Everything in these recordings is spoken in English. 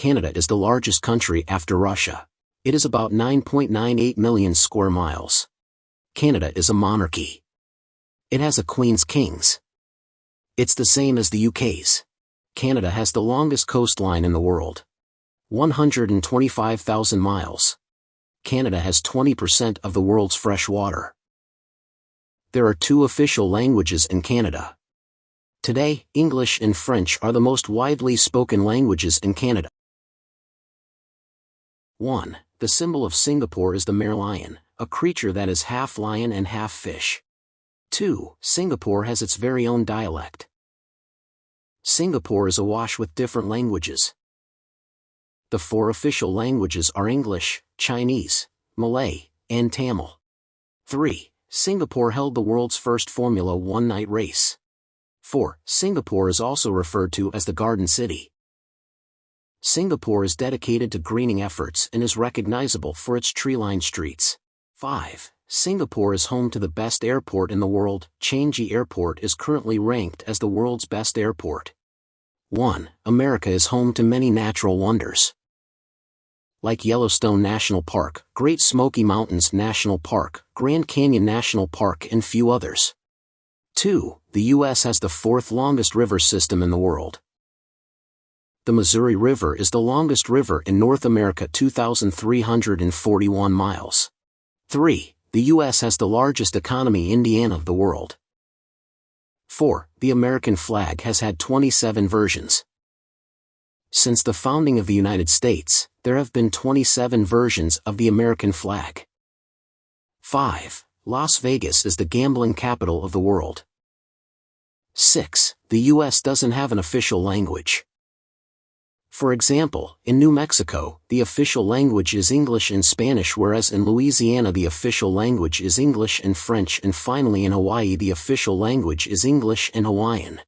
Canada is the largest country after Russia. It is about 9.98 million square miles. Canada is a monarchy. It has a Queen's Kings. It's the same as the UK's. Canada has the longest coastline in the world. 125,000 miles. Canada has 20% of the world's fresh water. There are 2 official languages in Canada. Today, English and French are the most widely spoken languages in Canada. 1. The symbol of Singapore is the merlion, a creature that is half lion and half fish. 2. Singapore has its very own dialect. Singapore is awash with different languages. The 4 official languages are English, Chinese, Malay, and Tamil. 3. Singapore held the world's first Formula One night race. 4. Singapore is also referred to as the Garden City. Singapore is dedicated to greening efforts and is recognizable for its tree-lined streets. 5. Singapore is home to the best airport in the world. Changi Airport is currently ranked as the world's best airport. 1. America is home to many natural wonders, like Yellowstone National Park, Great Smoky Mountains National Park, Grand Canyon National Park, and few others. 2. The U.S. has the 4th longest river system in the world. The Missouri River is the longest river in North America, 2,341 miles. 3. The U.S. has the largest economy Indiana of the world. 4. The American flag has had 27 versions. Since the founding of the United States, there have been 27 versions of the American flag. 5. Las Vegas is the gambling capital of the world. 6. The U.S. doesn't have an official language. For example, in New Mexico, the official language is English and Spanish, whereas in Louisiana the official language is English and French, and finally in Hawaii the official language is English and Hawaiian.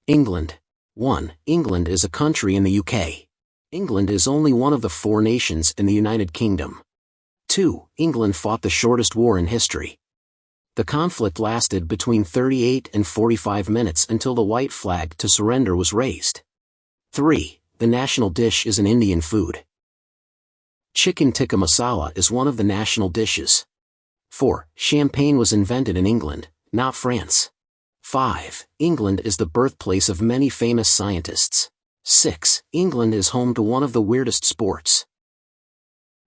England. 1. England is a country in the UK. England is only one of the 4 nations in the United Kingdom. 2. England fought the shortest war in history. The conflict lasted between 38 and 45 minutes until the white flag to surrender was raised. 3. The national dish is an Indian food. Chicken tikka masala is one of the national dishes. 4. Champagne was invented in England, not France. 5. England is the birthplace of many famous scientists. 6. England is home to one of the weirdest sports.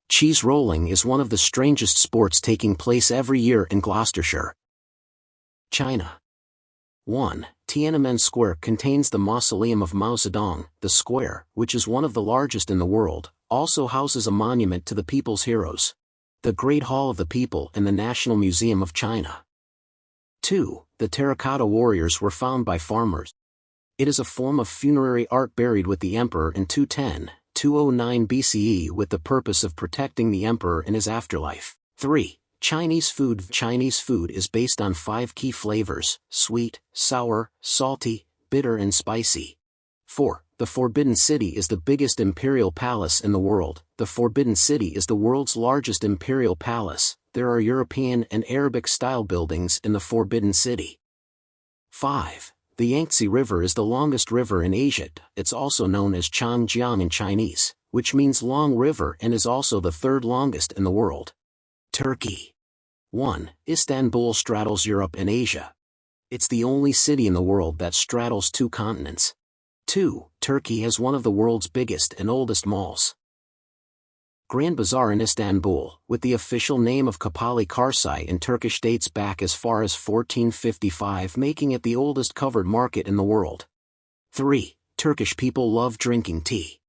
Cheese rolling is one of the strangest sports taking place every year in Gloucestershire. China. 1. Tiananmen Square contains the mausoleum of Mao Zedong. The square, which is one of the largest in the world, also houses a monument to the people's heroes, the Great Hall of the People and the National Museum of China. 2. The terracotta warriors were found by farmers. It is a form of funerary art buried with the emperor in 210-209 BCE with the purpose of protecting the emperor in his afterlife. 3. Chinese food. Chinese food is based on 5 key flavors: sweet, sour, salty, bitter and spicy. 4. The Forbidden City is the biggest imperial palace in the world. The Forbidden City is the world's largest imperial palace. There are European and Arabic-style buildings in the Forbidden City. 5. The Yangtze River is the longest river in Asia. It's also known as Changjiang in Chinese, which means long river, and is also the 3rd longest in the world. Turkey. 1. Istanbul straddles Europe and Asia. It's the only city in the world that straddles 2 continents. 2. Turkey has one of the world's biggest and oldest malls. Grand Bazaar in Istanbul, with the official name of Kapalı Çarşı in Turkish, dates back as far as 1455, making it the oldest covered market in the world. 3. Turkish people love drinking tea.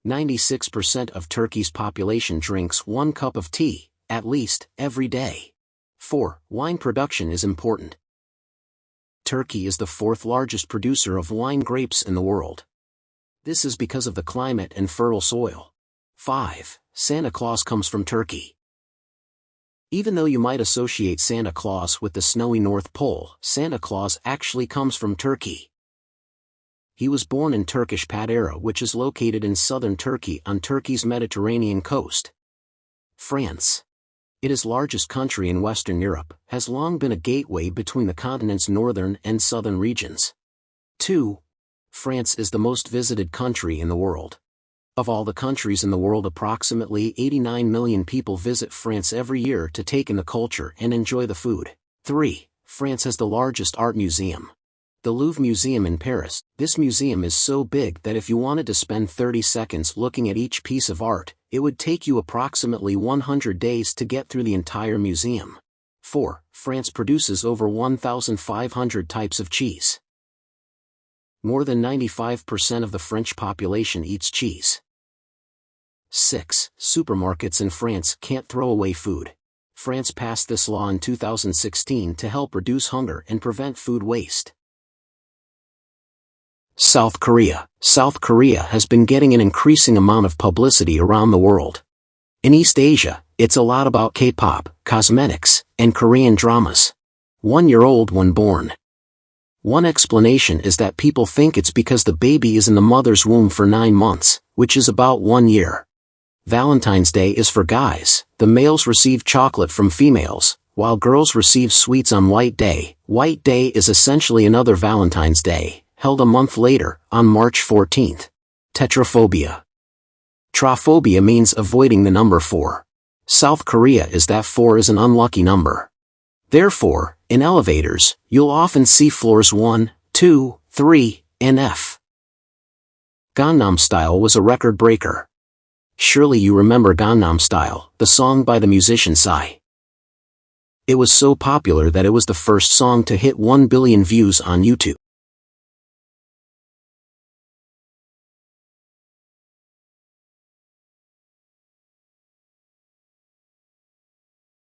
96% of Turkey's population drinks 1 cup of tea, at least, every day. 4. Wine production is important. Turkey is the 4th largest producer of wine grapes in the world. This is because of the climate and fertile soil. 5. Santa Claus comes from Turkey. Even though you might associate Santa Claus with the snowy North Pole, Santa Claus actually comes from Turkey. He was born in Turkish Patara, which is located in southern Turkey on Turkey's Mediterranean coast. France. It is largest country in Western Europe, has long been a gateway between the continent's northern and southern regions. 2. France is the most visited country in the world. Of all the countries in the world, approximately 89 million people visit France every year to take in the culture and enjoy the food. 3. France has the largest art museum. The Louvre Museum in Paris. This museum is so big that if you wanted to spend 30 seconds looking at each piece of art, it would take you approximately 100 days to get through the entire museum. 4. France produces over 1,500 types of cheese. More than 95% of the French population eats cheese. 6. Supermarkets in France can't throw away food. France passed this law in 2016 to help reduce hunger and prevent food waste. South Korea. South Korea has been getting an increasing amount of publicity around the world. In East Asia, it's a lot about K-pop, cosmetics, and Korean dramas. 1 year old when born. One explanation is that people think it's because the baby is in the mother's womb for 9 months, which is about 1 year. Valentine's Day is for guys. The males receive chocolate from females, while girls receive sweets on White Day. White Day is essentially another Valentine's Day, held a month later, on March 14th. Tetraphobia. Trophobia means avoiding the number 4. South Korea is that 4 is an unlucky number. Therefore, in elevators, you'll often see floors 1, 2, 3, and F. Gangnam Style was a record breaker. Surely you remember Gangnam Style, the song by the musician Psy. It was so popular that it was the first song to hit 1 billion views on YouTube.